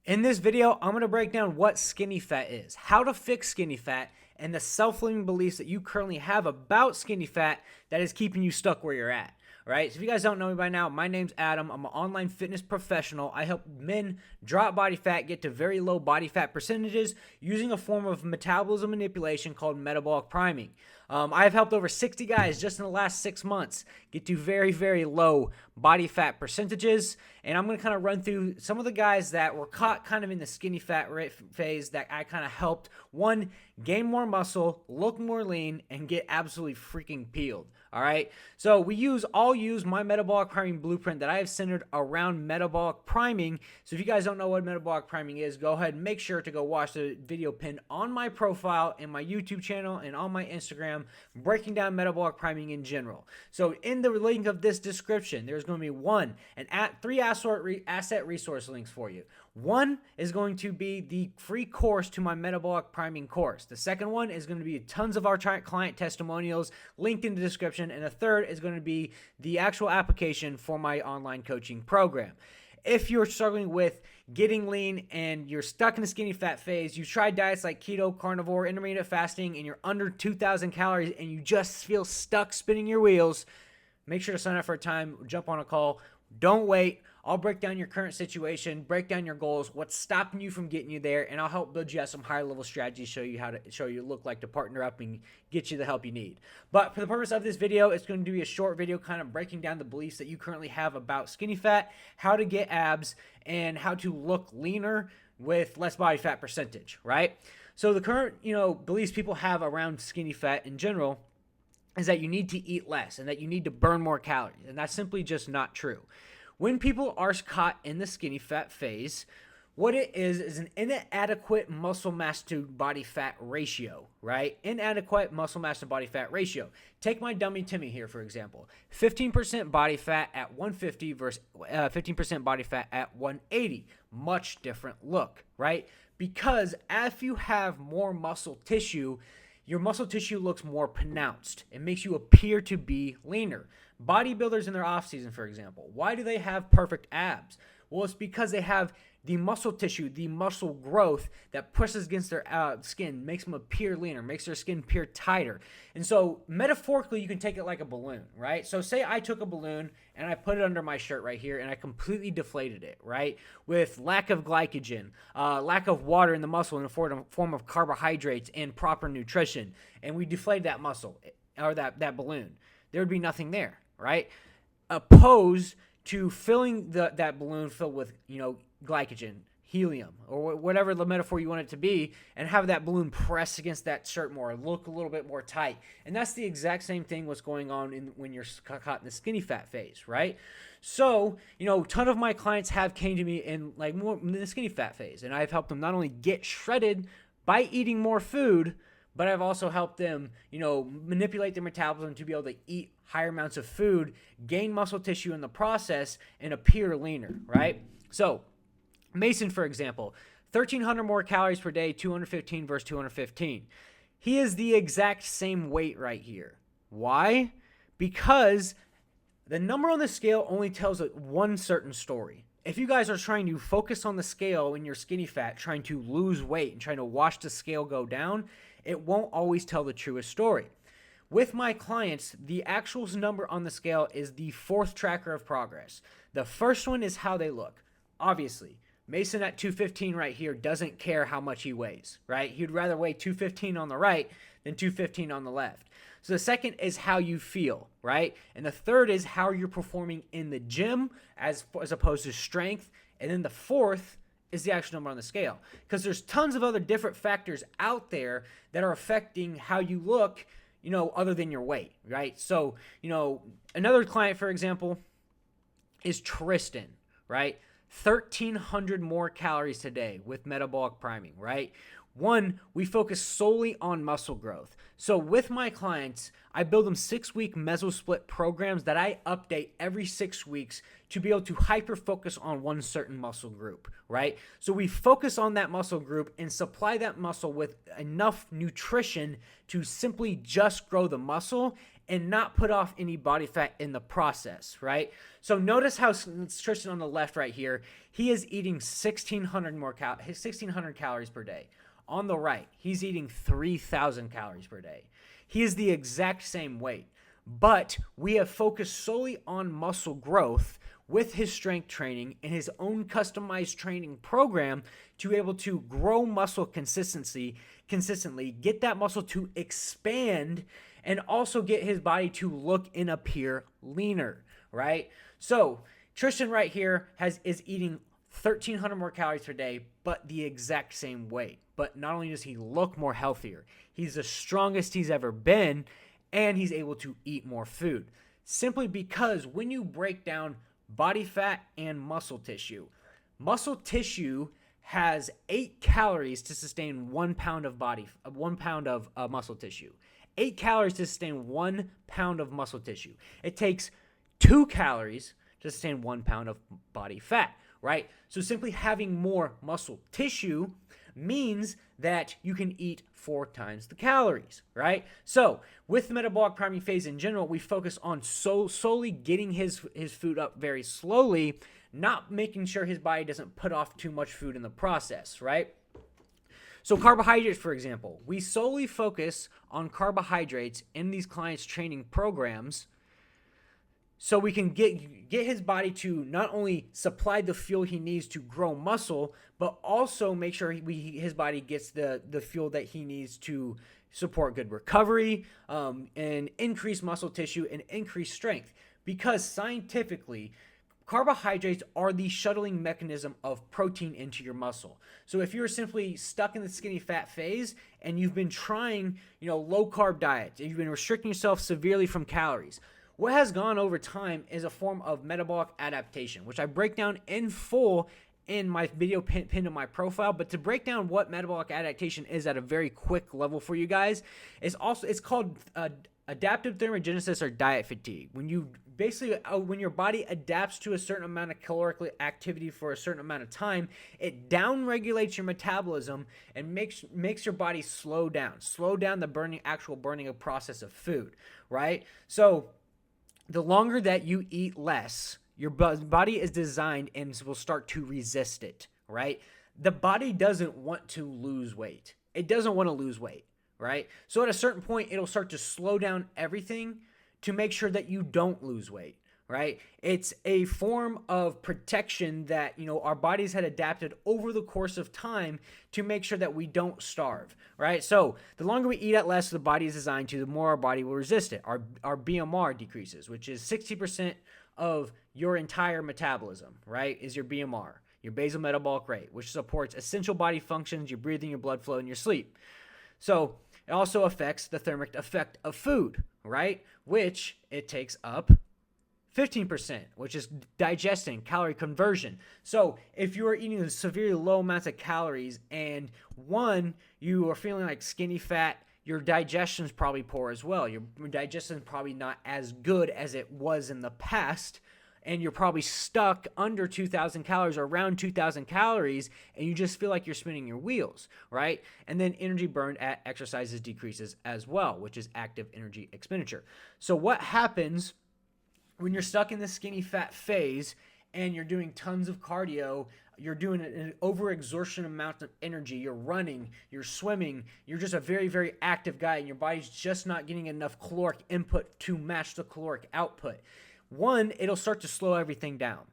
In this video, I'm going to break down what skinny fat is, how to fix skinny fat, and the self-limiting beliefs that you currently have about skinny fat that is keeping you stuck where you're at. All right, so if you guys don't know me by now, my name's Adam. I'm an online fitness professional. I help men drop body fat, get to very low body fat percentages using a form of metabolism manipulation called metabolic priming. I've helped over 60 guys just in the last 6 months get to very, very low body fat percentages. And I'm going to kind of run through some of the guys that were caught kind of in the skinny fat phase that I kind of helped. One, gain more muscle, look more lean, and get absolutely freaking peeled. All right. So I'll use my metabolic priming blueprint that I have centered around metabolic priming. So if you guys don't know what metabolic priming is, go ahead and make sure to go watch the video pinned on my profile in my YouTube channel and on my Instagram, breaking down metabolic priming in general. So in the link of this description, there's going to be three asset resource links for you. One is going to be the free course to my metabolic priming course. The second one is going to be tons of our client testimonials linked in the description. And the third is going to be the actual application for my online coaching program. If you're struggling with getting lean and you're stuck in the skinny fat phase, you've tried diets like keto, carnivore, intermittent fasting, and you're under 2,000 calories and you just feel stuck spinning your wheels, make sure to sign up for a time, jump on a call. Don't wait. I'll break down your current situation, break down your goals, what's stopping you from getting you there, and I'll help build you out some higher level strategies, show you look like to partner up and get you the help you need. But for the purpose of this video, it's going to be a short video kind of breaking down the beliefs that you currently have about skinny fat, how to get abs, and how to look leaner with less body fat percentage, right? So the current, beliefs people have around skinny fat in general is that you need to eat less and that you need to burn more calories, and that's simply just not true. When people are caught in the skinny fat phase, what it is an inadequate muscle mass to body fat ratio, right? Inadequate muscle mass to body fat ratio. Take my dummy Timmy here, for example. 15% body fat at 150 versus 15% body fat at 180. Much different look, right? Because if you have more muscle tissue, your muscle tissue looks more pronounced. It makes you appear to be leaner. Bodybuilders in their off season, for example, why do they have perfect abs? Well, it's because they have the muscle tissue, the muscle growth that pushes against their skin, makes them appear leaner, makes their skin appear tighter. And so metaphorically, you can take it like a balloon, right? So say I took a balloon and I put it under my shirt right here and I completely deflated it, right? With lack of glycogen, lack of water in the muscle in the form of carbohydrates and proper nutrition. And we deflated that muscle or that balloon. There would be nothing there, right? Opposed to filling that balloon filled with, glycogen, helium, or whatever the metaphor you want it to be, and have that balloon press against that shirt more, look a little bit more tight. And that's the exact same thing what's going on when you're caught in the skinny fat phase, right? So, a ton of my clients came to me in more in the skinny fat phase, and I've helped them not only get shredded by eating more food, but I've also helped them, manipulate their metabolism to be able to eat higher amounts of food, gain muscle tissue in the process, and appear leaner, right? So Mason, for example, 1,300 more calories per day, 215 versus 215. He is the exact same weight right here. Why? Because the number on the scale only tells one certain story. If you guys are trying to focus on the scale in your skinny fat, trying to lose weight and trying to watch the scale go down, it won't always tell the truest story. With my clients, the actual number on the scale is the fourth tracker of progress. The first one is how they look. Obviously, Mason at 215 right here doesn't care how much he weighs, right? He'd rather weigh 215 on the right than 215 on the left. So the second is how you feel, right? And the third is how you're performing in the gym as opposed to strength. And then the fourth is the actual number on the scale, because there's tons of other different factors out there that are affecting how you look, other than your weight, right? So, another client, for example, is Tristan, right? 1,300 more calories today with metabolic priming, right? One, we focus solely on muscle growth. So with my clients, I build them 6-week meso-split programs that I update every 6 weeks to be able to hyper-focus on one certain muscle group, right? So we focus on that muscle group and supply that muscle with enough nutrition to simply just grow the muscle and not put off any body fat in the process, right? So notice how Tristan on the left right here, he is eating 1,600 calories per day. On the right, he's eating 3,000 calories per day. He is the exact same weight, but we have focused solely on muscle growth with his strength training and his own customized training program to be able to grow muscle consistently, get that muscle to expand, and also get his body to look and appear leaner, right? So Tristan right here is eating 1,300 more calories per day, but the exact same weight. But not only does he look more healthier, he's the strongest he's ever been, and he's able to eat more food. Simply because when you break down body fat and muscle tissue has 8 calories to sustain 1 pound of muscle tissue. 8 calories to sustain 1 pound of muscle tissue. It takes 2 calories to sustain 1 pound of body fat, right? So simply having more muscle tissue means that you can eat 4 times the calories, right? So with the metabolic priming phase in general, we focus on solely getting his food up very slowly, not making sure his body doesn't put off too much food in the process, right? So carbohydrates, for example, we solely focus on carbohydrates in these clients' training programs so we can get his body to not only supply the fuel he needs to grow muscle, but also make sure his body gets the fuel that he needs to support good recovery, and increase muscle tissue and increase strength. Because scientifically, carbohydrates are the shuttling mechanism of protein into your muscle. So if you're simply stuck in the skinny fat phase and you've been trying, low carb diets, and you've been restricting yourself severely from calories, what has gone over time is a form of metabolic adaptation, which I break down in full in my video pinned to my profile. But to break down what metabolic adaptation is at a very quick level for you guys, it's called adaptive thermogenesis or diet fatigue. When you basically, when your body adapts to a certain amount of caloric activity for a certain amount of time, it downregulates your metabolism and makes your body slow down the actual burning of process of food, right? So the longer that you eat less, your body is designed and will start to resist it, right? The body doesn't want to lose weight. It doesn't want to lose weight, right? So at a certain point, it'll start to slow down everything to make sure that you don't lose weight, right? It's a form of protection that, our bodies had adapted over the course of time to make sure that we don't starve, right? So the longer we eat at less, the body is designed to, the more our body will resist it. Our BMR decreases, which is 60% of your entire metabolism, right? Is your BMR, your basal metabolic rate, which supports essential body functions, your breathing, your blood flow, and your sleep. So it also affects the thermic effect of food, right? Which it takes up 15%, which is digesting, calorie conversion. So if you are eating severely low amounts of calories and you are feeling like skinny fat, your digestion is probably poor as well. Your digestion is probably not as good as it was in the past, and you're probably stuck under 2,000 calories or around 2,000 calories, and you just feel like you're spinning your wheels, right? And then energy burned at exercises decreases as well, which is active energy expenditure. So what happens when you're stuck in the skinny fat phase and you're doing tons of cardio, you're doing an overexertion amount of energy, you're running, you're swimming, you're just a very, very active guy, and your body's just not getting enough caloric input to match the caloric output. 1, it'll start to slow everything down.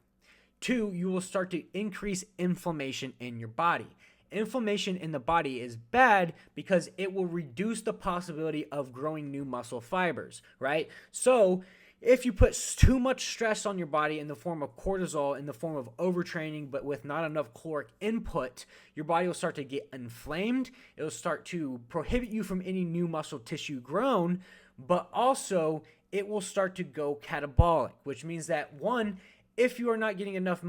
2, you will start to increase inflammation in your body. Inflammation in the body is bad because it will reduce the possibility of growing new muscle fibers, right? So if you put too much stress on your body in the form of cortisol, in the form of overtraining, but with not enough caloric input, your body will start to get inflamed. It'll start to prohibit you from any new muscle tissue grown, but also it will start to go catabolic, which means that 1, if you are not getting enough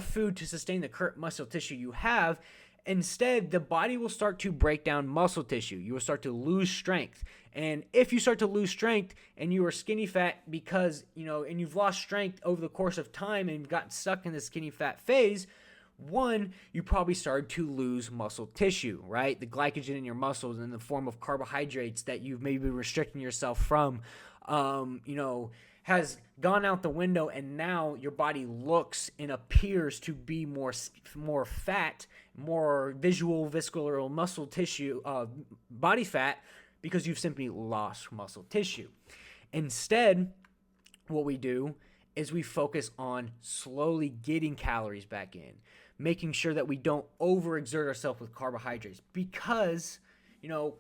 food to sustain the current muscle tissue you have, instead, the body will start to break down muscle tissue. You will start to lose strength. And if you start to lose strength and you are skinny fat because, and you've lost strength over the course of time and you've gotten stuck in the skinny fat phase, One, you probably started to lose muscle tissue, right? The glycogen in your muscles in the form of carbohydrates that you've maybe been restricting yourself from, has gone out the window, and now your body looks and appears to be more fat, more visceral muscle tissue, body fat, because you've simply lost muscle tissue. Instead, what we do is we focus on slowly getting calories back in, making sure that we don't overexert ourselves with carbohydrates, because,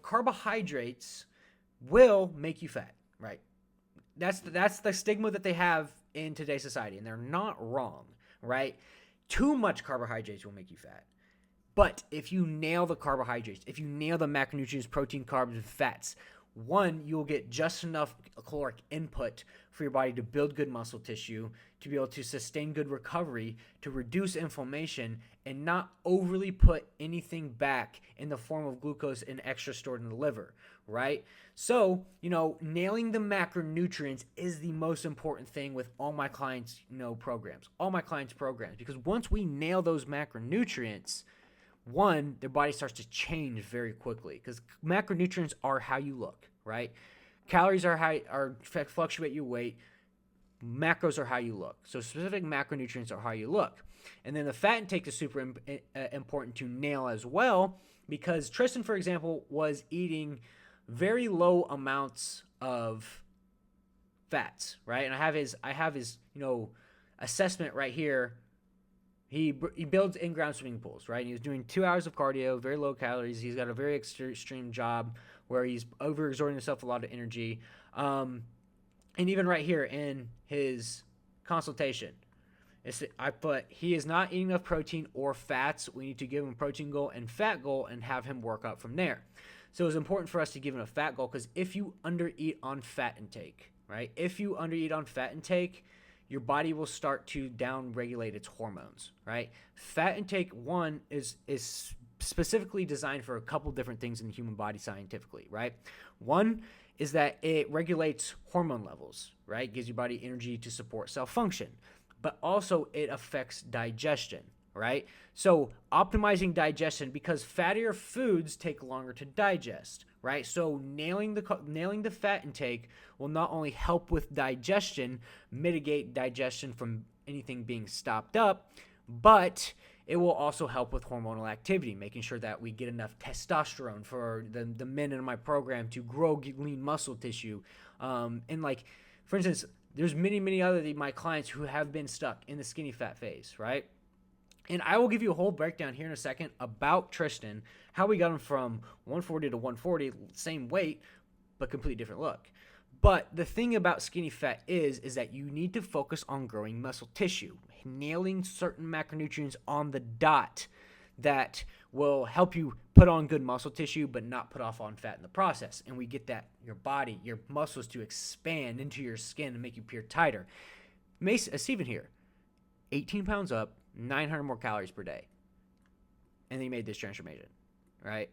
carbohydrates will make you fat, right? That's the stigma that they have in today's society, and they're not wrong, right? Too much carbohydrates will make you fat. But if you nail the carbohydrates, if you nail the macronutrients, protein, carbs, and fats, one, you'll get just enough caloric input for your body to build good muscle tissue, to be able to sustain good recovery, to reduce inflammation, and not overly put anything back in the form of glucose and extra stored in the liver, right? So, nailing the macronutrients is the most important thing with all my clients, programs, because once we nail those macronutrients, one, their body starts to change very quickly, because macronutrients are how you look, right? Calories fluctuate your weight. Macros are how you look. So specific macronutrients are how you look. And then the fat intake is super important to nail as well, because Tristan, for example, was eating very low amounts of fats, right? And I have his assessment right here. He builds in-ground swimming pools, right? He was doing 2 hours of cardio, very low calories. He's got a very extreme job where he's overexerting himself, a lot of energy. And even right here in his consultation, I put, he is not eating enough protein or fats. We need to give him a protein goal and fat goal and have him work up from there. So it's important for us to give him a fat goal, because if you undereat on fat intake, right? If you undereat on fat intake, your body will start to down-regulate its hormones, right? Fat intake, one, is specifically designed for a couple different things in the human body scientifically, right? One is that it regulates hormone levels, right? Gives your body energy to support cell function. But also it affects digestion, right? So optimizing digestion, because fattier foods take longer to digest, right? So nailing the fat intake will not only help with digestion, mitigate digestion from anything being stopped up, but it will also help with hormonal activity, making sure that we get enough testosterone for the men in my program to grow lean muscle tissue. And like, for instance, there's many other of my clients who have been stuck in the skinny fat phase, right? And I will give you a whole breakdown here in a second about Tristan, how we got him from 140 to 140, same weight, but completely different look. But the thing about skinny fat is that you need to focus on growing muscle tissue, nailing certain macronutrients on the dot that will help you put on good muscle tissue, but not put off on fat in the process. And we get that your body, your muscles to expand into your skin and make you appear tighter. Steven here, 18 pounds up, 900 more calories per day. And he made this transformation, right?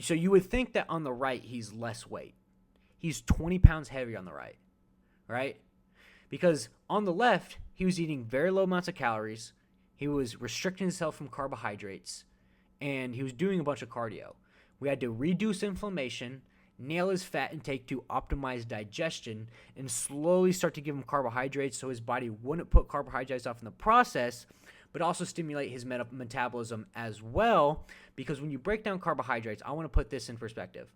So you would think that on the right, he's less weight. He's 20 pounds heavier on the right, right? Because on the left, he was eating very low amounts of calories. He was restricting himself from carbohydrates, and he was doing a bunch of cardio. We had to reduce inflammation, nail his fat intake to optimize digestion, and slowly start to give him carbohydrates so his body wouldn't put carbohydrates off in the process, but also stimulate his metabolism as well. Because when you break down carbohydrates, I want to put this in perspective.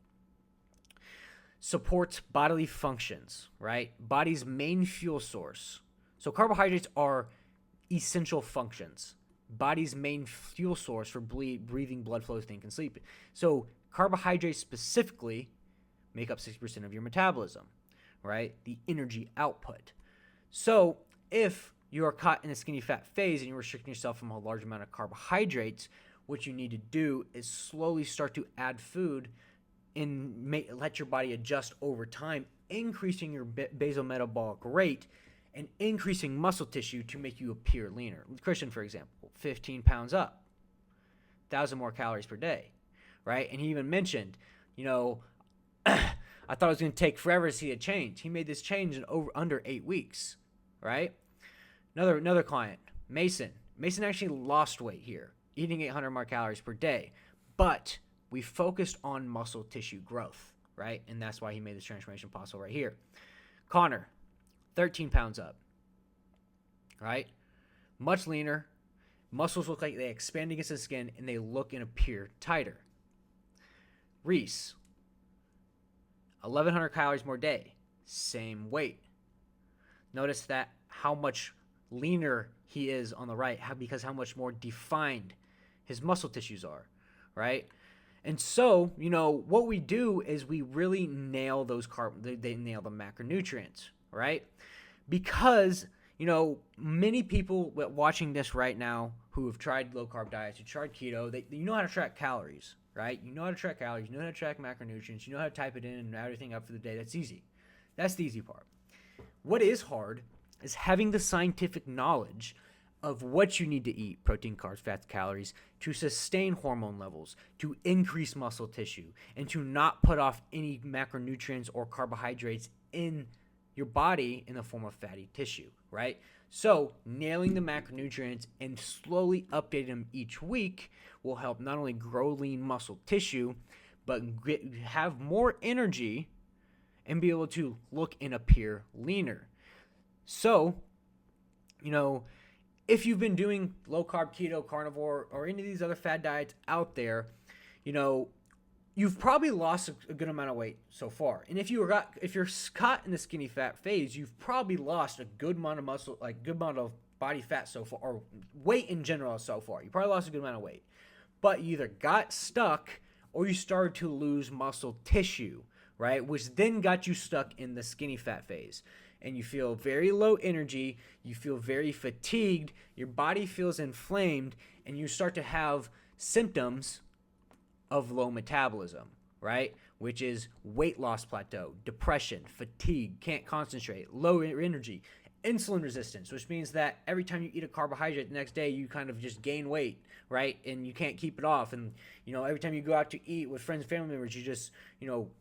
Supports bodily functions, right? Body's main fuel source. So carbohydrates are essential functions. Body's main fuel source for breathing, blood flow, think, and sleep. So carbohydrates specifically make up 60% of your metabolism, right? The energy output. So if you are caught in a skinny fat phase and you're restricting yourself from a large amount of carbohydrates, what you need to do is slowly start to add food and let your body adjust over time, increasing your basal metabolic rate and increasing muscle tissue to make you appear leaner. Christian, for example, 15 pounds up, 1,000 more calories per day, right? And he even mentioned, I thought it was going to take forever to see a change. He made this change in under 8 weeks, right? Another client, Mason actually lost weight here, eating 800 more calories per day, but we focused on muscle tissue growth, right? And that's why he made this transformation possible right here. Connor, 13 pounds up, right? Much leaner. Muscles look like they expand against the skin, and they look and appear tighter. Reese, 1,100 calories more day, same weight. Notice that how much leaner he is on the right, because how much more defined his muscle tissues are, right? And so, what we do is we really nail those they nail the macronutrients, right? Because, many people watching this right now who have tried low-carb diets, who tried keto, you know how to track calories, right? You know how to track calories, you know how to track macronutrients, you know how to type it in and everything up for the day. That's easy. That's the easy part. What is hard is having the scientific knowledge of what you need to eat, protein, carbs, fats, calories, to sustain hormone levels, to increase muscle tissue, and to not put off any macronutrients or carbohydrates in your body in the form of fatty tissue, right? So nailing the macronutrients and slowly updating them each week will help not only grow lean muscle tissue, but have more energy and be able to look and appear leaner. So, if you've been doing low carb, keto, carnivore, or any of these other fad diets out there, you've probably lost a good amount of weight so far. And if you're caught in the skinny fat phase, you've probably lost a good amount of muscle, like good amount of body fat so far, or weight in general so far. You probably lost a good amount of weight, but you either got stuck or you started to lose muscle tissue, right? Which then got you stuck in the skinny fat phase. And you feel very low energy, you feel very fatigued, your body feels inflamed, and you start to have symptoms of low metabolism, right? Which is weight loss plateau, depression, fatigue, can't concentrate, low energy, insulin resistance, which means that every time you eat a carbohydrate the next day, you kind of just gain weight, right? And you can't keep it off. And, every time you go out to eat with friends and family members, you just,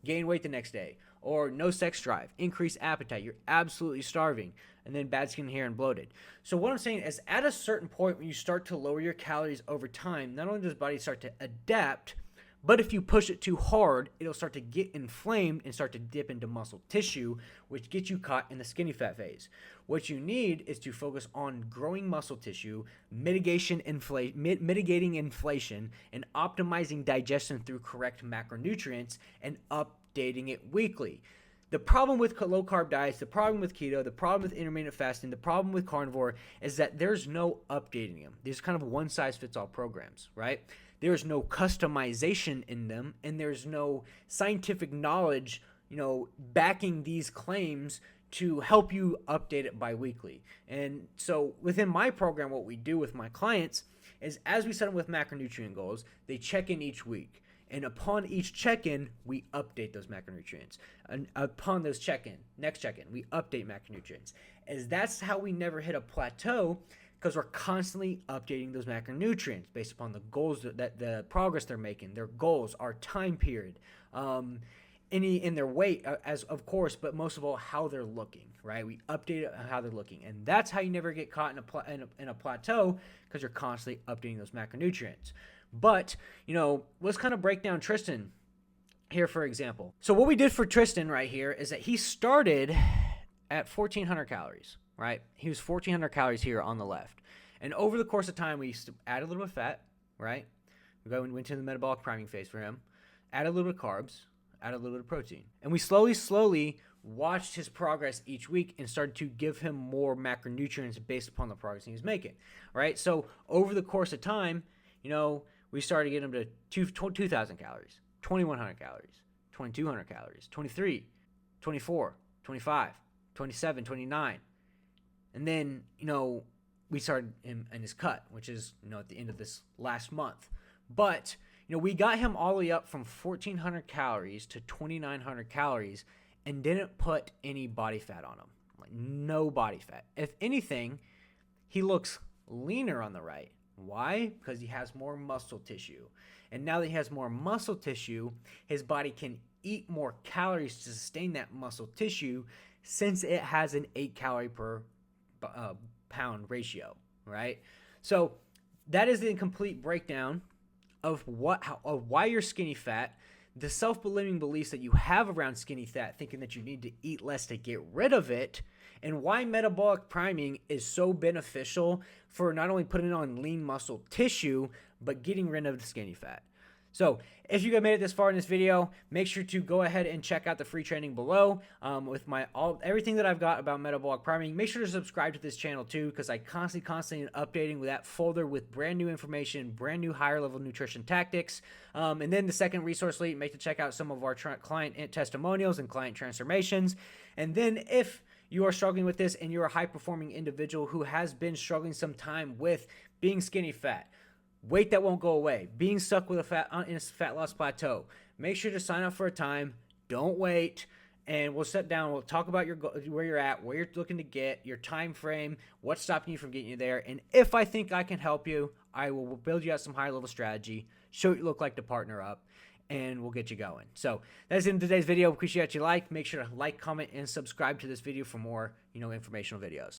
gain weight the next day. Or no sex drive, increased appetite, you're absolutely starving, and then bad skin, hair, and bloated. So what I'm saying is at a certain point when you start to lower your calories over time, not only does the body start to adapt, but if you push it too hard, it'll start to get inflamed and start to dip into muscle tissue, which gets you caught in the skinny fat phase. What you need is to focus on growing muscle tissue, mitigating inflation, and optimizing digestion through correct macronutrients and updating it weekly. The problem with low carb diets, the problem with keto, the problem with intermittent fasting, the problem with carnivore is that there's no updating them. These kind of one size fits all programs, right? There's no customization in them, and there's no scientific knowledge, backing these claims to help you update it biweekly. And so within my program, what we do with my clients is as we set them with macronutrient goals, they check in each week. And upon each check-in, we update those macronutrients. And upon those next check-in, we update macronutrients. As that's how we never hit a plateau, because we're constantly updating those macronutrients based upon the goals that the progress they're making, their goals, our time period, in their weight, as of course, but most of all, how they're looking, right? We update it on how they're looking, and that's how you never get caught in a plateau, because you're constantly updating those macronutrients. But let's kind of break down Tristan here, for example. So what we did for Tristan right here is that he started at 1,400 calories. Right? He was 1,400 calories here on the left. And over the course of time, we used to add a little bit of fat, right? We went to the metabolic priming phase for him, add a little bit of carbs, add a little bit of protein. And we slowly watched his progress each week and started to give him more macronutrients based upon the progress he was making, right? So over the course of time, we started getting him to 2,000 calories, 2,100 calories, 2,200 calories, 23, 24, 25, 27, 29. And then, we started him in his cut, which is, at the end of this last month. But, we got him all the way up from 1,400 calories to 2,900 calories and didn't put any body fat on him. Like, no body fat. If anything, he looks leaner on the right. Why? Because he has more muscle tissue. And now that he has more muscle tissue, his body can eat more calories to sustain that muscle tissue since it has an 8 calorie per pound ratio, right? So that is the complete breakdown of why you're skinny fat, the self-limiting beliefs that you have around skinny fat, thinking that you need to eat less to get rid of it, and why metabolic priming is so beneficial for not only putting on lean muscle tissue, but getting rid of the skinny fat. So if you guys made it this far in this video, make sure to go ahead and check out the free training below with everything that I've got about metabolic priming. Make sure to subscribe to this channel too, because I constantly updating with that folder with brand new information, brand new higher level nutrition tactics. And then the second resource link, make to check out some of our client testimonials and client transformations. And then if you are struggling with this and you're a high performing individual who has been struggling some time with being skinny fat, weight that won't go away, being stuck with in a fat loss plateau, make sure to sign up for a time. Don't wait, and we'll sit down. We'll talk about where you're at, where you're looking to get, your time frame, what's stopping you from getting you there. And if I think I can help you, I will build you out some high level strategy, show what you look like to partner up, and we'll get you going. So that's it in today's video. Appreciate you like. Make sure to like, comment, and subscribe to this video for more informational videos.